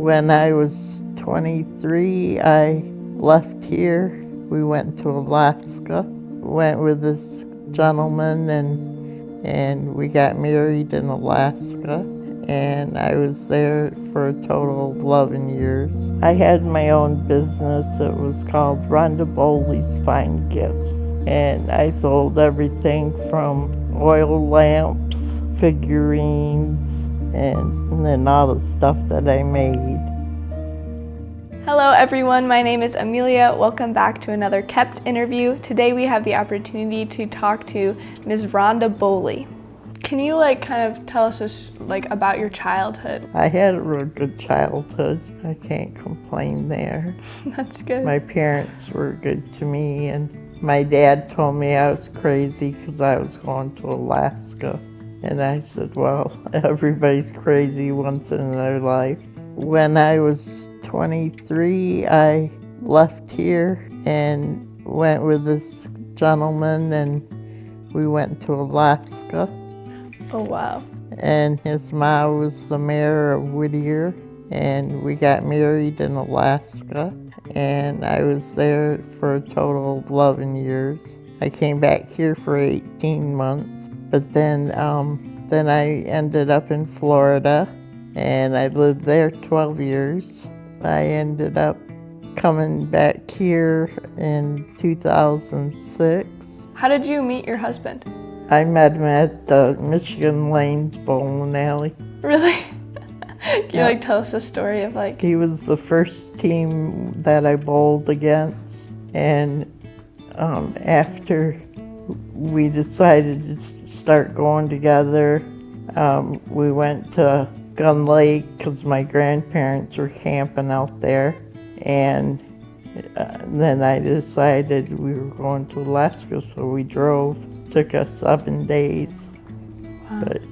When I was 23, I left here. We went to Alaska, went with this gentleman, and we got married in Alaska. And I was there for a total of 11 years. I had my own business. It was called Rhonda Bowley's Fine Gifts. And I sold everything from oil lamps, figurines, and then all the stuff that I made. Hello everyone, my name is Amelia. Welcome back to another Kept interview. Today we have the opportunity to talk to Ms. Rhonda Bowley. Can you kind of tell us about your childhood? I had a real good childhood. I can't complain there. That's good. My parents were good to me, and my dad told me I was crazy because I was going to Alaska. And I said, well, everybody's crazy once in their life. When I was 23, I left here and went with this gentleman, and we went to Alaska. Oh, wow. And his mom was the mayor of Whittier, and we got married in Alaska, and I was there for a total of 11 years. I came back here for 18 months, but then I ended up in Florida, and I lived there 12 years. I ended up coming back here in 2006. How did you meet your husband? I met him at the Michigan Lanes Bowling Alley. Really? Can you tell us the story of He was the first team that I bowled against, and after we decided to start going together, we went to Gun Lake because my grandparents were camping out there, and then I decided we were going to Alaska, so we drove. Took us 7 days, Wow. But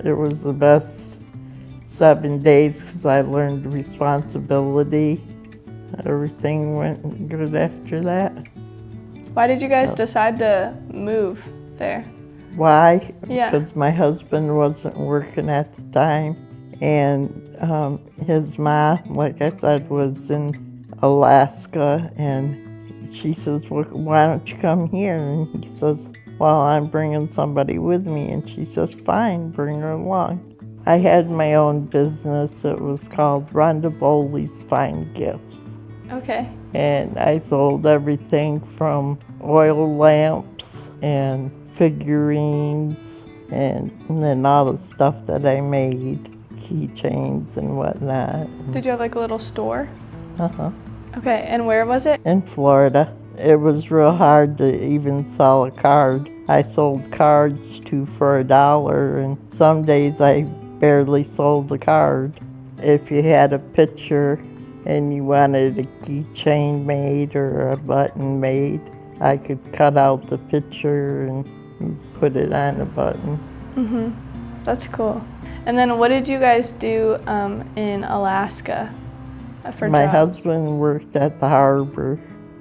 it was the best 7 days because I learned responsibility. Everything went good after that. Why did you guys decide to move there? Why? Yeah. Because my husband wasn't working at the time, and his mom, like I said, was in Alaska, and she says, well, why don't you come here? And he says, well, I'm bringing somebody with me. And she says, fine, bring her along. I had my own business. It was called Rhonda Bowley's Fine Gifts. Okay. And I sold everything from oil lamps and figurines and then all the stuff that I made, keychains and whatnot. Did you have a little store? Uh-huh. Okay, and where was it? In Florida. It was real hard to even sell a card. I sold cards for $1, and some days I barely sold the card. If you had a picture and you wanted a keychain made or a button made, I could cut out the picture and put it on a button. Mm-hmm. That's cool. And then what did you guys do in Alaska for My jobs? husband worked at the harbor,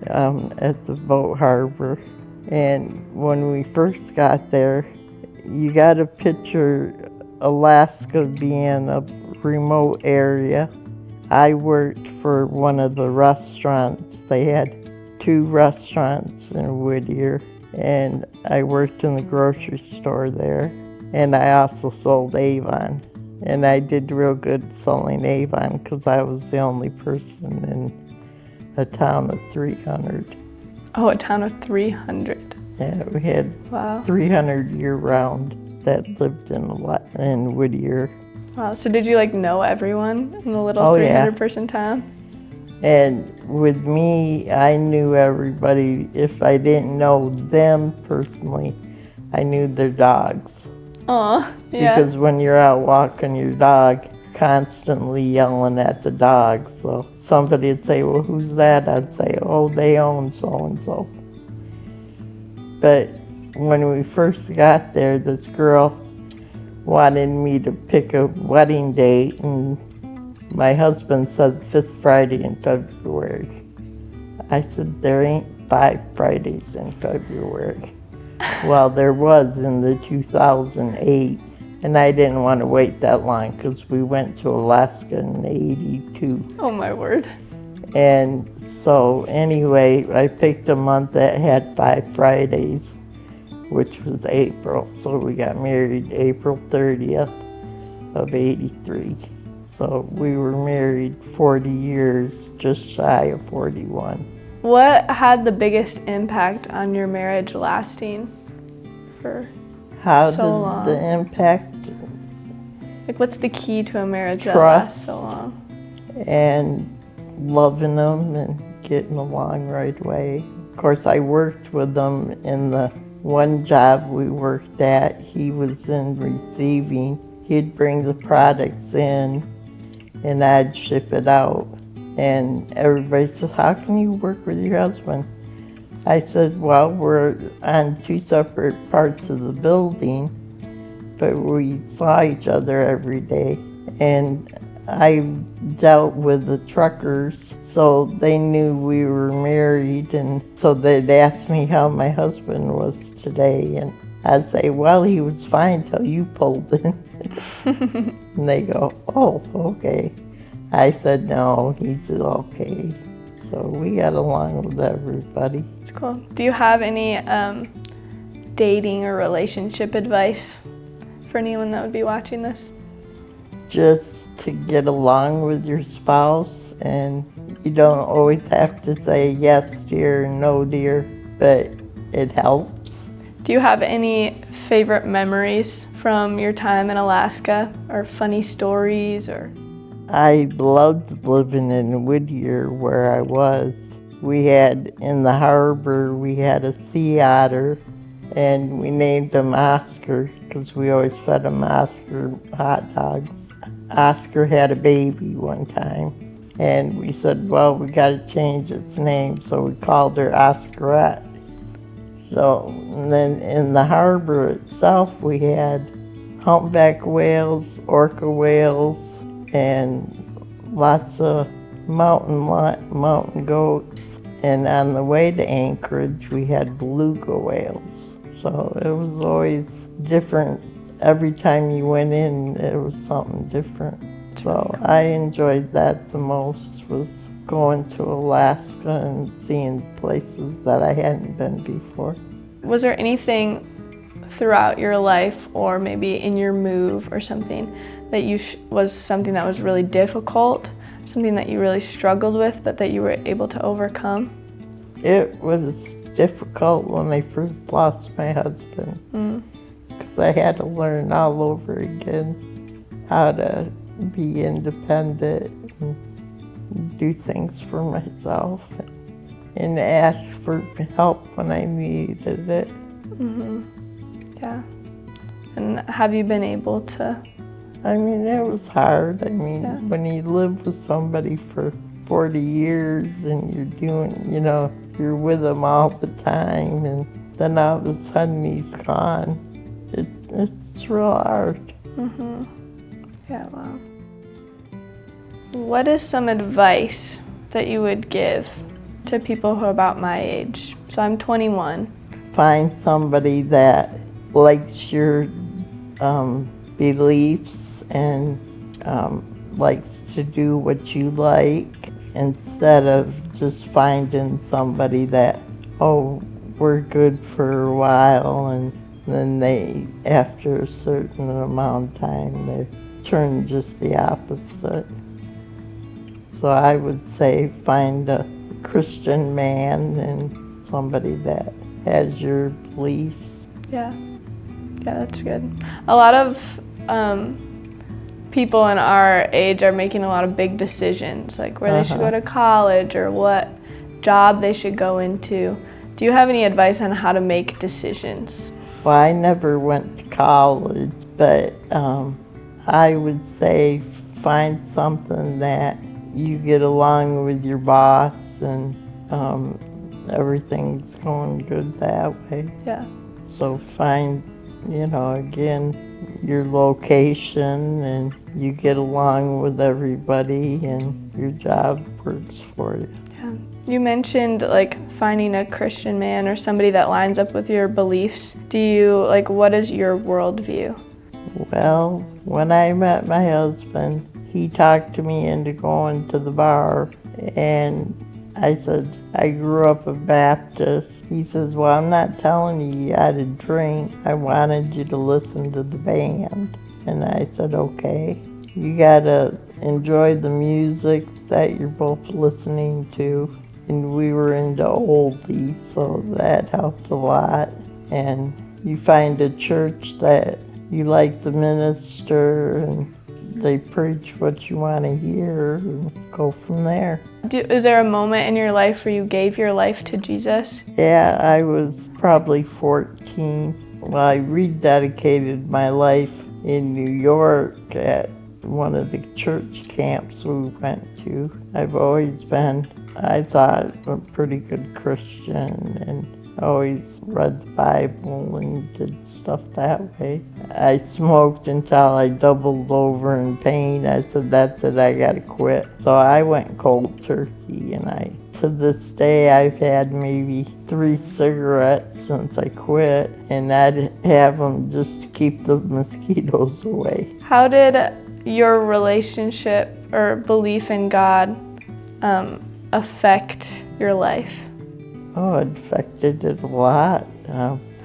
at the boat harbor. And when we first got there, you got to picture Alaska being a remote area. I worked for one of the restaurants. They had 2 restaurants in Whittier, and I worked in the grocery store there. And I also sold Avon. And I did real good selling Avon because I was the only person in a town of 300. Oh, a town of 300. Yeah, we had Wow. 300 year-round that lived in Whittier. Wow. So did you know everyone in the little Oh, yeah. 300-person town? And with me, I knew everybody. If I didn't know them personally, I knew their dogs. Aw, yeah. Because when you're out walking your dog, constantly yelling at the dog. So somebody would say, well, who's that? I'd say, oh, they own so-and-so. But when we first got there, this girl wanted me to pick a wedding date, and my husband said 5th Friday in February. I said, there ain't 5 Fridays in February. Well, there was in the 2008, And I didn't want to wait that long because we went to Alaska in '82. Oh my word. And so anyway, I picked a month that had 5 Fridays, which was April. So we got married April 30th of '83. So we were married 40 years, just shy of 41. What had the biggest impact on your marriage lasting for How so did long? the impact? Like, what's the key to a marriage that Trust. lasts so long? And loving them and getting along right away. Of course, I worked with them in the one job we worked at. He was in receiving. He'd bring the products in and I'd ship it out. And everybody said, how can you work with your husband? I said, well, we're on 2 separate parts of the building, but we saw each other every day. And I dealt with the truckers, so they knew we were married, and so they'd ask me how my husband was today, and I'd say, well, he was fine till you pulled in. And they go, oh, okay. I said, no, he's okay. So we got along with everybody. It's cool. Do you have any dating or relationship advice for anyone that would be watching this? Just to get along with your spouse, and you don't always have to say yes, dear, no, dear, but it helps. Do you have any favorite memories from your time in Alaska, or funny stories, or? I loved living in Whittier where I was. We had, in the harbor, we had a sea otter, and we named him Oscar because we always fed him Oscar hot dogs. Oscar had a baby one time, and we said, well, we got to change its name, so we called her Oscarette. So, and then in the harbor itself, we had humpback whales, orca whales, and lots of mountain goats. And on the way to Anchorage, we had beluga whales. So it was always different. Every time you went in, it was something different. So I enjoyed that the most, was going to Alaska and seeing places that I hadn't been before. Was there anything throughout your life, or maybe in your move or something, that was something that was really difficult, something that you really struggled with, but that you were able to overcome? It was difficult when I first lost my husband, because I had to learn all over again how to be independent and do things for myself and ask for help when I needed it. Yeah. And have you been able to? I mean, it was hard. I mean, Yeah. when you live with somebody for 40 years and you're doing, you're with them all the time, and then all of a sudden he's gone, it's real hard. Yeah, wow. What is some advice that you would give to people who are about my age? So I'm 21. Find somebody that likes your beliefs and likes to do what you like, instead of just finding somebody that, oh, we're good for a while, and then they, after a certain amount of time, they turn just the opposite. So I would say find a Christian man and somebody that has your beliefs. Yeah, that's good. A lot of people in our age are making a lot of big decisions, like where they should go to college or what job they should go into. Do you have any advice on how to make decisions? Well, I never went to college, but I would say find something that you get along with your boss and everything's going good that way. Yeah. So find, again, your location, and you get along with everybody and your job works for you. Yeah. You mentioned like finding a Christian man or somebody that lines up with your beliefs. What is your worldview? Well, when I met my husband, he talked to me into going to the bar, and I said, I grew up a Baptist. He says, well, I'm not telling you you had to drink. I wanted you to listen to the band. And I said, okay. You gotta enjoy the music that you're both listening to. And we were into oldies, so that helped a lot. And you find a church that you like the minister and they preach what you want to hear and go from there. Is there a moment in your life where you gave your life to Jesus? Yeah, I was probably 14. Well, I rededicated my life in New York at one of the church camps we went to. I've always been, I thought, a pretty good Christian and always read the Bible and did stuff that way. I smoked until I doubled over in pain. I said, that's it, I gotta quit. So I went cold turkey, and to this day, I've had maybe 3 cigarettes since I quit, and I'd have them just to keep the mosquitoes away. How did your relationship or belief in God affect your life? Oh, it affected it a lot.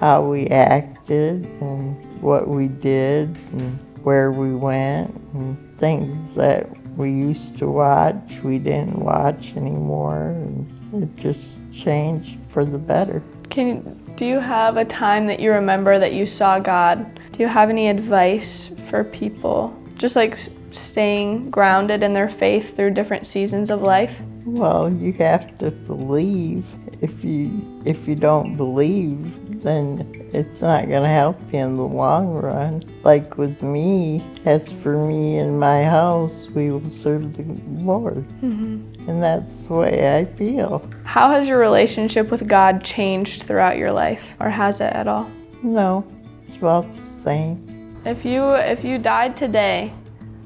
How we acted and what we did and where we went and things that we used to watch, we didn't watch anymore. And it just changed for the better. Do you have a time that you remember that you saw God? Do you have any advice for people? Just like staying grounded in their faith through different seasons of life? Well, you have to believe. If you don't believe, then it's not going to help you in the long run. Like with me, as for me and my house, we will serve the Lord. Mm-hmm. And that's the way I feel. How has your relationship with God changed throughout your life, or has it at all? No, it's about the same. If you died today,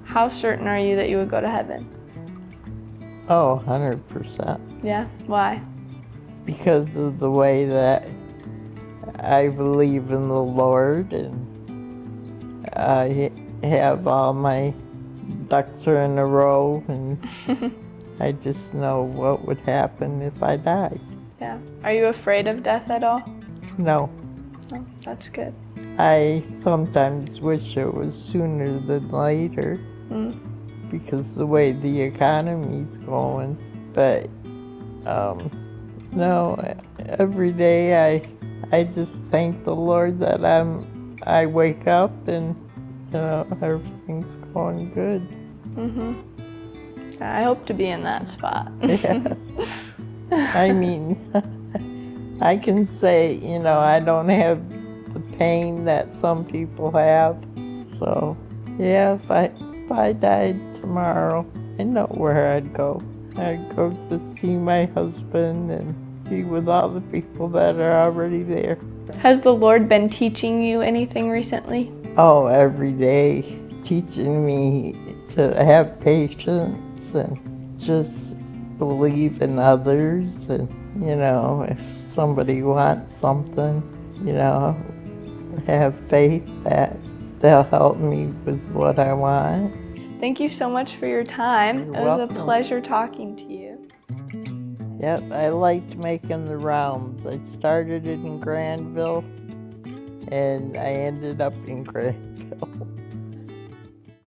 how certain are you that you would go to heaven? Oh, 100%. Yeah? Why? Because of the way that I believe in the Lord, and I have all my ducks are in a row, and I just know what would happen if I died. Yeah. Are you afraid of death at all? No. Oh, that's good. I sometimes wish it was sooner than later. Because the way the economy's going. But no, every day I just thank the Lord that I wake up and everything's going good. I hope to be in that spot. Yeah. I mean, I can say, I don't have the pain that some people have. So yeah, if I died tomorrow, I know where I'd go. I'd go to see my husband and be with all the people that are already there. Has the Lord been teaching you anything recently? Oh, every day, teaching me to have patience and just believe in others. And, if somebody wants something, have faith that they'll help me with what I want. Thank you so much for your time. You're It was welcome. a pleasure talking to you. Yep, I liked making the rounds. I started in Granville, and I ended up in Granville.